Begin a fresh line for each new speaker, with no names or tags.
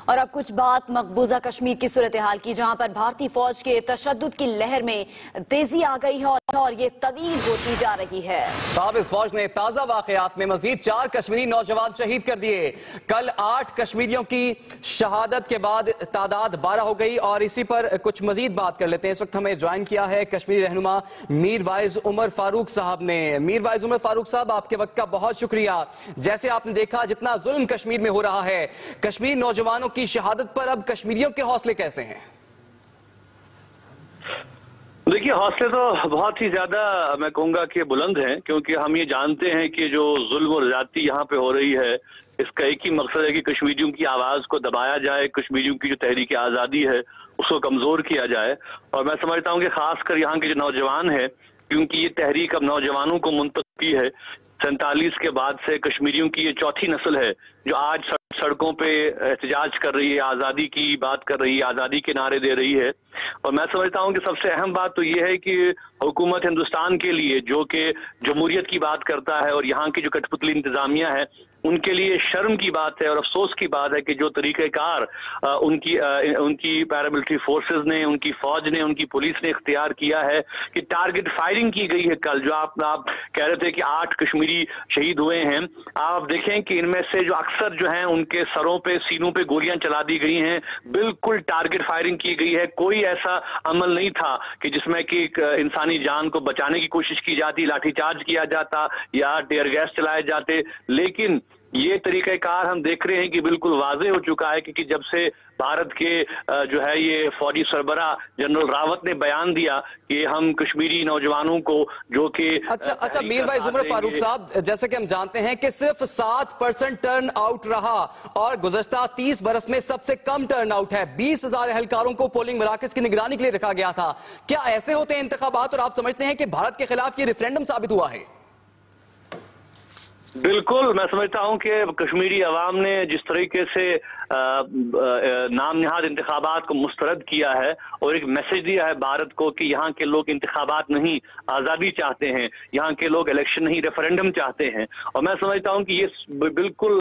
اور اب کچھ بات مقبوضہ کشمیر کی صورتحال کی، جہاں پر بھارتی فوج کے تشدد کی لہر میں تیزی آ گئی ہے اور یہ طویل ہوتی جا رہی ہے۔
قابض فوج نے تازہ واقعات میں مزید 4 کشمیری نوجوان شہید کر دیے۔ کل 8 کشمیریوں کی شہادت کے بعد تعداد 12 ہو گئی، اور اسی پر کچھ مزید بات کر لیتے ہیں۔ اس وقت ہمیں جوائن کیا ہے کشمیری رہنما میر وائز عمر فاروق صاحب نے۔ میر وائز عمر فاروق صاحب، آپ کے وقت کا بہت شکریہ۔ جیسے آپ نے دیکھا جتنا ظلم کشمیر میں ہو رہا ہے، کشمیر نوجوانوں کی شہادت پر اب کشمیریوں کے حوصلے کیسے ہیں؟
دیکھیے، حوصلے تو بہت ہی زیادہ میں کہوں گا کہ بلند ہیں، کیونکہ ہم یہ جانتے ہیں کہ جو ظلم اور زیادتی یہاں پہ ہو رہی ہے، اس کا ایک ہی مقصد ہے کہ کشمیریوں کی آواز کو دبایا جائے، کشمیریوں کی جو تحریک آزادی ہے اس کو کمزور کیا جائے۔ اور میں سمجھتا ہوں کہ خاص کر یہاں کے جو نوجوان ہیں، کیونکہ یہ تحریک اب نوجوانوں کو منتخب کی ہے، 47 کے بعد سے کشمیریوں کی یہ چوتھی نسل ہے جو آج سڑکوں پہ احتجاج کر رہی ہے، آزادی کی بات کر رہی ہے، آزادی کے نعرے دے رہی ہے۔ اور میں سمجھتا ہوں کہ سب سے اہم بات تو یہ ہے کہ حکومت ہندوستان کے لیے، جو کہ جمہوریت کی بات کرتا ہے، اور یہاں کی جو کٹ پتلی انتظامیہ ہے، ان کے لیے شرم کی بات ہے اور افسوس کی بات ہے کہ جو طریقہ کار ان کی پیراملٹری فورسز نے، ان کی فوج نے، ان کی پولیس نے اختیار کیا ہے کہ ٹارگٹ فائرنگ کی گئی ہے۔ کل جو آپ کہہ رہے تھے کہ 8 کشمیری شہید ہوئے ہیں، آپ دیکھیں کہ ان میں سے جو اکثر جو ہیں ان کے سروں پہ، سینوں پہ گولیاں چلا دی گئی ہیں، بالکل ٹارگٹ فائرنگ کی گئی ہے۔ کوئی ایسا عمل نہیں تھا کہ جس میں کہ انسانی جان کو بچانے کی کوشش کی جاتی، لاٹھی چارج کیا جاتا یا ٹیئر گیس چلائے جاتے، لیکن یہ طریقہ کار ہم دیکھ رہے ہیں کہ بالکل واضح ہو چکا ہے کہ جب سے بھارت کے جو ہے یہ فوجی سربراہ جنرل راوت نے بیان دیا کہ ہم کشمیری نوجوانوں کو جو کہ
اچھا میر وائز عمر فاروق صاحب، جیسے کہ ہم جانتے ہیں کہ صرف 7% ٹرن آؤٹ رہا، اور گزشتہ 30 برس میں سب سے کم ٹرن آؤٹ ہے۔ 20,000 اہلکاروں کو پولنگ مراکز کی نگرانی کے لیے رکھا گیا تھا۔ کیا ایسے ہوتے ہیں انتخابات، اور آپ سمجھتے ہیں کہ بھارت کے خلاف یہ ریفرینڈم ثابت ہوا ہے؟
بالکل، میں سمجھتا ہوں کہ کشمیری عوام نے جس طریقے سے نام نہاد انتخابات کو مسترد کیا ہے اور ایک میسج دیا ہے بھارت کو کہ یہاں کے لوگ انتخابات نہیں، آزادی چاہتے ہیں، یہاں کے لوگ الیکشن نہیں، ریفرینڈم چاہتے ہیں، اور میں سمجھتا ہوں کہ یہ بالکل